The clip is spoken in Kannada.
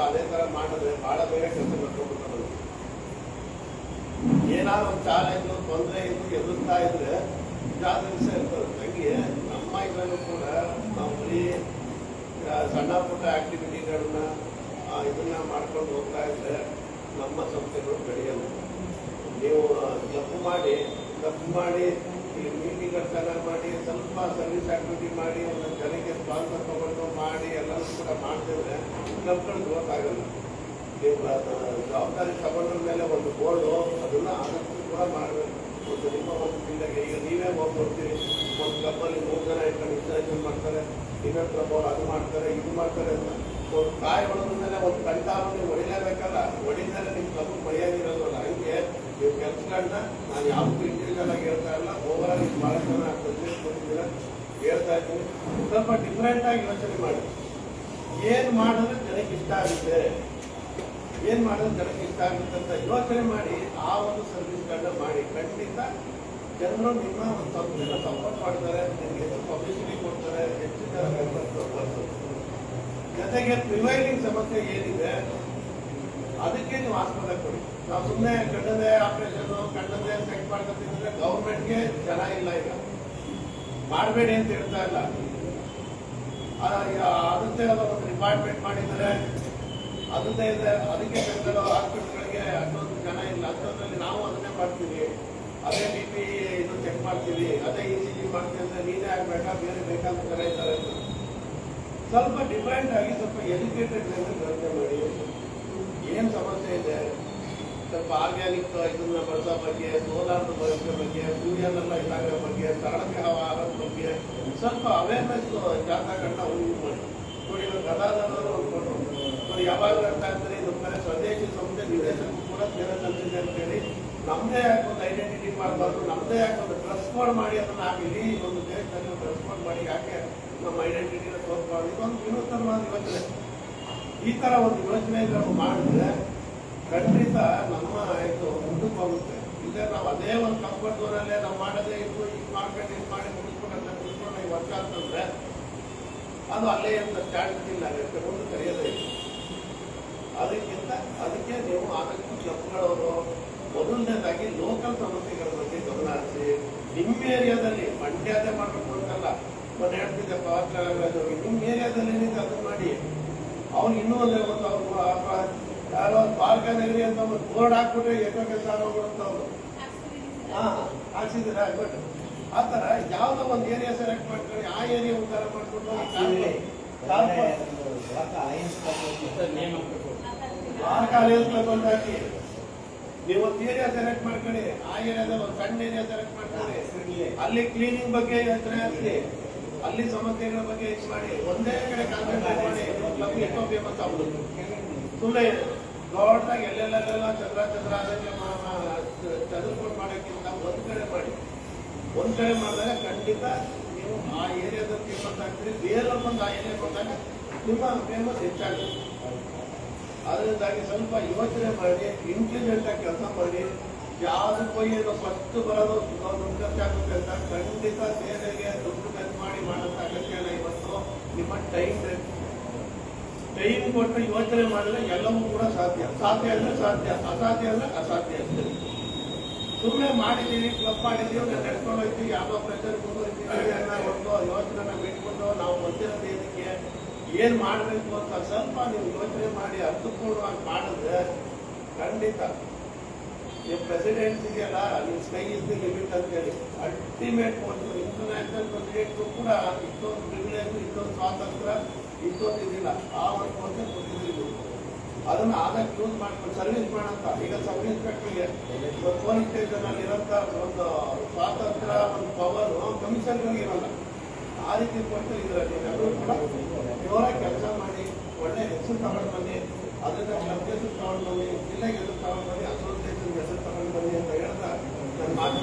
ಅದೇ ತರ ಮಾಡಿದ್ರೆ ಬಹಳ ಬೇಗ ಕೆಲಸ ಮಾಡ್ಕೊಂಡ್ಬಿಡ್ತಾರೆ. ಏನಾದ್ರು ಒಂದು ಚಾಲೆಂಜ್ ತೊಂದರೆ ಇದ್ದು ಎದುರ್ತಾ ಇದ್ರೆ ಜಾಗೃತಿ ಇರ್ತದೆ. ಹಂಗೆ ನಮ್ಮ ಇದರಲ್ಲೂ ಕೂಡ ನಾವು ಬರೀ ಸಣ್ಣ ಪುಟ್ಟ ಆಕ್ಟಿವಿಟಿಗಳನ್ನ ಇದನ್ನ ಮಾಡ್ಕೊಂಡು ಹೋಗ್ತಾ ಇದ್ರೆ ನಮ್ಮ ಸಂಸ್ಥೆಗಳು ಬೆಳೆಯಲ್ಲ. ನೀವು ತಪ್ಪು ಮಾಡಿ ಈ ಮೀಟಿಂಗ್ ಚೆನ್ನಾಗಿ ಮಾಡಿ ಸ್ವಲ್ಪ ಸರ್ವಿಸ್ ಆಕ್ಟಿವಿಟಿ ಮಾಡಿ ಒಂದು ಜನಕ್ಕೆ ಸ್ಪಾನ್ಸರ್ ತಗೊಂಡು ಮಾಡಿ ಎಲ್ಲರೂ ಕೂಡ ಮಾಡ್ತಿದ್ರೆ ನಮ್ಮ ಕಡೆ ಗ್ರೋತ್ ಆಗಲ್ಲ. ನೀವು ಜವಾಬ್ದಾರಿ ತಗೊಂಡ್ರ ಮೇಲೆ ಒಂದು ಬೋರ್ಡು ಅದನ್ನ ಆದಷ್ಟು ಕೂಡ ಮಾಡಬೇಕು. ಒಂದು ನಿಮ್ಮ ಒಂದು ಫೀಲ್ಡಿಗೆ ಈಗ ನೀವೇ ಹೋಗ್ಬಿಡ್ತೀರಿ, ಒಂದು ಕ್ಲಬ್ಬಲ್ಲಿ 3 ಜನ ಇಟ್ಕೊಂಡು ಇನ್ಸ್ಟಾಲೇಷನ್ ಮಾಡ್ತಾರೆ, ಇನ್ನೊಂದು ಕ್ಲಬ್ ಅದು ಮಾಡ್ತಾರೆ ಇದು ಮಾಡ್ತಾರೆ ಅಂತ ಒಂದು ಕಾಯಿ ಹೊಡೆದ ಮೇಲೆ ಒಂದು ಕಂಟಾವನ್ನು ನೀವು ಹೊಡಿಲೇಬೇಕಲ್ಲ. ಹೊಡಿದ್ರೆ ನಿಮ್ಮ ಕ್ಲಬ್ ಮಳೆಯಾಗಿರೋದಲ್ಲ. ಹಂಗೆ ನೀವು ಕೆಲಸಗಳನ್ನ ನಾನು ಯಾವತ್ತೂ ಇಂಡಿವಿಜುವಲ್ ಆಗಿ ಹೇಳ್ತಾ ಇಲ್ಲ, ಓವರಾಲ್ ಇದು ಭಾಳ ಜನ ಕೊಟ್ಟಿದ್ದೀರ ಹೇಳ್ತಾ ಇದ್ದೀನಿ. ಸ್ವಲ್ಪ ಡಿಫ್ರೆಂಟ್ ಆಗಿ ಯೋಚನೆ ಮಾಡಿ. ಏನ್ ಮಾಡಿದ್ರೆ ಜನಕ್ಕೆ ಇಷ್ಟ ಆಗುತ್ತೆ, ಏನ್ ಮಾಡಿದ್ರೆ ಜನಕ್ಕೆ ಇಷ್ಟ ಆಗುತ್ತೆ ಅಂತ ಯೋಚನೆ ಮಾಡಿ ಆ ಒಂದು ಸರ್ವಿಸ್ಗಳನ್ನ ಮಾಡಿ. ಖಂಡಿತ ಜನರು ನಿಮ್ಮ ಒಂದು ಸ್ವಲ್ಪ ಜನ ಸಪೋರ್ಟ್ ಮಾಡ್ತಾರೆ, ನಿಮ್ಗೆ ಹೆಚ್ಚು ಪಬ್ಲಿಸಿಟಿ ಕೊಡ್ತಾರೆ, ಹೆಚ್ಚು ಜನ ಮೆಂಬರ್ಸ್. ಜೊತೆಗೆ ಪ್ರಿವೈಲಿಂಗ್ ಸಮಸ್ಯೆ ಏನಿದೆ ಅದಕ್ಕೆ ನೀವು ಆಸ್ಪದ ಕೊಡಿ. ನಾವು ಸುಮ್ಮನೆ ಕಣ್ಣದೇ ಆಪರೇಷನ್ ಕಣ್ಣದೇ ಚೆಕ್ ಮಾಡ್ಕೊತಿದ್ರೆ ಗೌರ್ಮೆಂಟ್ಗೆ ಜನ ಇಲ್ಲ. ಈಗ ಮಾಡಬೇಡಿ ಅಂತ ಹೇಳ್ತಾ ಇಲ್ಲ, ಅದಕ್ಕೆ ಒಂದು ಡಿಪಾರ್ಟ್ಮೆಂಟ್ ಮಾಡಿದ್ದಾರೆ, ಅದನ್ನೇ ಇದೆ. ಅದಕ್ಕೆ ಬೆಂಗಳೂರು ಹಾಸ್ಪಿಟಲ್ಗಳಿಗೆ ಅಷ್ಟೊಂದು ಜನ ಇಲ್ಲ. ಅಂಥದ್ರಲ್ಲಿ ನಾವು ಅದನ್ನೇ ಮಾಡ್ತೀವಿ. ಅದೇ BP ಇದು ಚೆಕ್ ಮಾಡ್ತೀವಿ, ಅದೇ ECG ಮಾಡ್ತೀವಿ ಅಂದ್ರೆ ನೀನೇ ಆಗ್ಬೇಕಾ ಬೇರೆ ಬೇಕಾದ ತರ ಇದ್ದಾರೆ. ಸ್ವಲ್ಪ ಡಿಫ್ರೆಂಟ್ ಆಗಿ ಸ್ವಲ್ಪ ಎಜುಕೇಟೆಡ್ ಲೆವೆಲ್ ಯೋಚನೆ ಮಾಡಿ. ಏನ್ ಸಮಸ್ಯೆ ಇದೆ, ಸ್ವಲ್ಪ ಆರ್ಗ್ಯಾನಿಕ್ ಇದನ್ನ ಬಳಸೋ ಬಗ್ಗೆ, ಸೋಲಾರ್ ಬಳಸೋ ಬಗ್ಗೆ, ಸೂರ್ಯನೆಲ್ಲ ಇದಾಗೋ ಬಗ್ಗೆ, ಸರಳತೆ ಆಹಾರದ ಬಗ್ಗೆ ಸ್ವಲ್ಪ ಅವೇರ್ನೆಸ್ ಜಾತಕಗಳನ್ನ ಯೂಸ್ ಮಾಡಿ ನೋಡಿ. ಇವಾಗ ಗದಾಧರವರು ಅಂದ್ಕೊಂಡು ನೋಡಿ ಯಾವಾಗ ಅಂತ ಅಂದ್ರೆ ಇದು ಬೇರೆ ಸ್ವದೇಶಿ ಸಂಸ್ಥೆ ವಿದೇಶಕ್ಕೂ ಕೂಡ ಸೇವೆ ಸಲ್ಲಿಸಿದೆ ಅಂತೇಳಿ ನಮ್ದೇ ಯಾಕೆ ಒಂದು ಐಡೆಂಟಿಟಿ ಮಾಡಬಾರ್ದು, ನಮ್ದೇ ಯಾಕೆ ಒಂದು ಡ್ರೆಸ್ ಕೋಡ್ ಮಾಡಿ ಅದನ್ನ ಹಾಕಿಲಿ. ಒಂದು ದೇಶದಲ್ಲಿ ಡ್ರೆಸ್ ಕೋಡ್ ಮಾಡಿ ಯಾಕೆ ನಮ್ಮ ಐಡೆಂಟಿಟಿನ ತೋರ್ಸ್ಬಾರ್ದು. ಇದೊಂದು ವಿನೂತನವಾದ ಯೋಚನೆ. ಈ ತರ ಒಂದು ಯೋಚನೆ ನಾವು ಮಾಡಿದ್ರೆ ಖಂಡಿತ ನಮ್ಮ ಇದು ಮುಂದಕ್ಕೆ ಹೋಗುತ್ತೆ. ಇಲ್ಲ ನಾವು ಅದೇ ಒಂದು ಕಂಫರ್ಟ್ ಝೋನಲ್ಲೇ ನಾವು ಮಾಡೋದೇ ಇದು ಈಗ ಮಾಡ್ಕೊಂಡು ಇದು ಮಾಡಿ ಮುಗಿಸ್ಕೊಂಡು ಈ ವರ್ಷ ಅಂತಂದ್ರೆ ಅದು ಅಲ್ಲೇ ಅಂತ ಸ್ಟ್ಯಾಂಡ್ ಇಲ್ಲ, ಮುಂದೆ ಕರೆಯೋದೇ ಇಲ್ಲ. ಅದಕ್ಕೆ ನೀವು ಆದಷ್ಟು ಕ್ಲಬ್ಗಳವರು ಮೊದಲನೇದಾಗಿ ಲೋಕಲ್ ಸಮಸ್ಯೆಗಳ ಬಗ್ಗೆ ಗಮನ ಹರಿಸಿ. ನಿಮ್ಮ ಏರಿಯಾದಲ್ಲಿ ಮಂಡ್ಯದೇ ಮಾಡಬೇಕು ಅಂತಲ್ಲ, ಮೊನ್ನೆ ಹೇಳ್ತಿದ್ದೆ ಪವರ್ ನಿಮ್ಮ ಏರಿಯಾದಲ್ಲಿ ಏನಿದೆ ಅದನ್ನ ಮಾಡಿ. ಅವ್ನು ಇನ್ನೂ ಒಂದು ಅವ್ರು ಯಾರೋ ಬಾಲ್ಕನಗರಿ ಅಂತ ಒಂದು ಬೋರ್ಡ್ ಹಾಕ್ಬಿಟ್ರೆ ಎಷ್ಟೋ ಕೆಲಸ ಆಗೋಗ್ಬಿಡುತ್ತೆ. ಅವರು ಹಾಕ್ಸಿದ್ರೆ ಆಗ್ಬಿಟ್ಟು ಆ ತರ ಯಾವ್ದೋ ಒಂದು ಏರಿಯಾ ಸೆಲೆಕ್ಟ್ ಮಾಡ್ಕೊಂಡು ಆ ಏರಿಯಾ ಉದ್ಧಾರ ಮಾಡ್ಕೊಂಡು ಹಾಕಿ ನೀವು ಒಂದು ಏರಿಯಾ ಸೆಲೆಕ್ಟ್ ಮಾಡ್ಕೊಳ್ಳಿ. ಆ ಏರಿಯಾದಲ್ಲಿ ಒಂದು ಸಣ್ಣ ಏರಿಯಾ ಸೆಲೆಕ್ಟ್ ಮಾಡ್ಕೊಳ್ಳಿ. ಅಲ್ಲಿ ಕ್ಲೀನಿಂಗ್ ಬಗ್ಗೆ ಯೋಚನೆ ಹಾಕಿ, ಅಲ್ಲಿ ಸಮಸ್ಯೆಗಳ ಬಗ್ಗೆ ಇದು ಮಾಡಿ. ಒಂದೇ ಕಡೆ ಕಾನ್ಸಂಟ್ರೇಟ್ ಮಾಡಿ. ಎಷ್ಟೋ ಫೇಮಸ್ ಆಗ್ಬಿಡುತ್ತೆ. ಸುಮ್ಮನೆ ದೊಡ್ಡದಾಗಿ ಎಲ್ಲೆಲ್ಲೆಲ್ಲ ಚಂದ್ರ ಅದಕ್ಕೆ ಚದುರ್ಕೊಂಡು ಮಾಡೋಕ್ಕಿಂತ ಒಂದ್ ಕಡೆ ಮಾಡಿದಾಗ ಖಂಡಿತ ನೀವು ಆ ಏರಿಯಾದಲ್ಲಿ ಫೇಮಸ್ ಆಗ್ತೀರಿ. ಬೇರೆ ಬಂದು ಆ ಏರಿಯಾ ಬಂದಾಗ ನಿಮ್ಮ ಫೇಮಸ್ ಹೆಚ್ಚಾಗುತ್ತೆ. ಅದರಿಂದಾಗಿ ಸ್ವಲ್ಪ ಯೋಚನೆ ಮಾಡಿ, ಇಂಟೆಲಿಜೆಂಟ್ ಆಗಿ ಕೆಲಸ ಮಾಡಿ. ಯಾವುದಕ್ಕೂ ಏನು ಫಸ್ಟ್ ಬರೋದು ದುಡ್ಡು ಖರ್ಚಾಗುತ್ತೆ ಅಂತ ಖಂಡಿತ ಸೇವೆಗೆ ದುಡ್ಡು ಖರ್ಚು ಮಾಡಿ ಮಾಡೋಂಥ ಅಗತ್ಯ ಇಲ್ಲ. ಇವತ್ತು ನಿಮ್ಮ ಟೈಮ್ ಕೊಟ್ಟು ಯೋಚನೆ ಮಾಡಿದ್ರೆ ಎಲ್ಲವೂ ಕೂಡ ಸಾಧ್ಯ. ಸಾಧ್ಯ ಅಂದ್ರೆ ಸಾಧ್ಯ, ಅಸಾಧ್ಯ ಅಂದ್ರೆ ಅಸಾಧ್ಯ ಅಷ್ಟೇ. ಸುಮ್ಮನೆ ಮಾಡಿದ್ದೀವಿ, ಕ್ಲಬ್ ಮಾಡಿದ್ದೀವಿ, ನಡ್ಕೊಂಡು ಹೋಗ್ತೀವಿ, ಯಾವುದೋ ಪ್ರೆಷರ್ ಮುಂದುವರಿತೀವಿ ಅನ್ನೋ ಒಂದು ಯೋಚನೆನ ಬಿಟ್ಕೊಂಡು ನಾವು ಬಂದಿರೋದು ಏನಕ್ಕೆ, ಏನ್ ಮಾಡಬೇಕು ಅಂತ ಸ್ವಲ್ಪ ನೀವು ಯೋಚನೆ ಮಾಡಿ ಅರ್ಥಪೂರ್ಣವಾಗಿ ಮಾಡಿದ್ರೆ ಖಂಡಿತ ನೀವು ಪ್ರೆಸಿಡೆಂಟ್ ಇದೆಯಲ್ಲ, ನೀವು ಸ್ಕೈ ಇಸ್ ದಿ ಲಿಮಿಟ್ ಅಂತ ಹೇಳಿ ಅಲ್ಟಿಮೇಟ್ ಒಂದು ಇಂಟರ್ನ್ಯಾಷನಲ್ ಪ್ರೆಸಿಡೆಂಟ್ ಕೂಡ ಇಷ್ಟೊಂದು ಪ್ರಿವಿಲೇಜ್, ಇಷ್ಟೊಂದು ಸ್ವಾತಂತ್ರ್ಯ, ಇಷ್ಟೊಂದು ಇದಿಲ್ಲ. ಆ ಒಂದು ಕೋರ್ಸ್ ಕೊಟ್ಟಿದ್ದೀವಿ. ಅದನ್ನ ಆದಷ್ಟು ಯೂಸ್ ಮಾಡ್ಕೊಂಡು ಸರ್ವಿಸ್ ಮಾಡಂತ. ಈಗ ಸಬ್ ಇನ್ಸ್ಪೆಕ್ಟರ್ಗೆ ಪೊಲೀಸ್ ಸ್ಟೇಷನ್ ಅಲ್ಲಿ ಇರೋಂಥ ಒಂದು ಸ್ವಾತಂತ್ರ್ಯ, ಒಂದು ಪವರ್ ಕಮಿಷನ್ಗಳಿಗೆ ಇರಲ್ಲ. ಆ ರೀತಿ ಕೊಟ್ಟು ಇದರಲ್ಲಿ ಎಲ್ಲರೂ ಕೂಡ ಜೋರಾಗಿ ಕೆಲಸ ಮಾಡಿ ಒಳ್ಳೆ ಹೆಸರು ತಗೊಂಡು ಬನ್ನಿ. ಅದರಿಂದ ಕ್ಲಬ್ಗೆ ಹೆಸರು ತಗೊಂಡು ಬನ್ನಿ, ಜಿಲ್ಲೆಗೆ ಹೆಸರು ತಗೊಂಡು ಬನ್ನಿ, ಅಸೋಸಿಯೇಷನ್ಗೆ ಹೆಸರು ತಗೊಂಡು ಬನ್ನಿ ಅಂತ ಹೇಳ್ತಾ ನನ್ನ ಮಾತು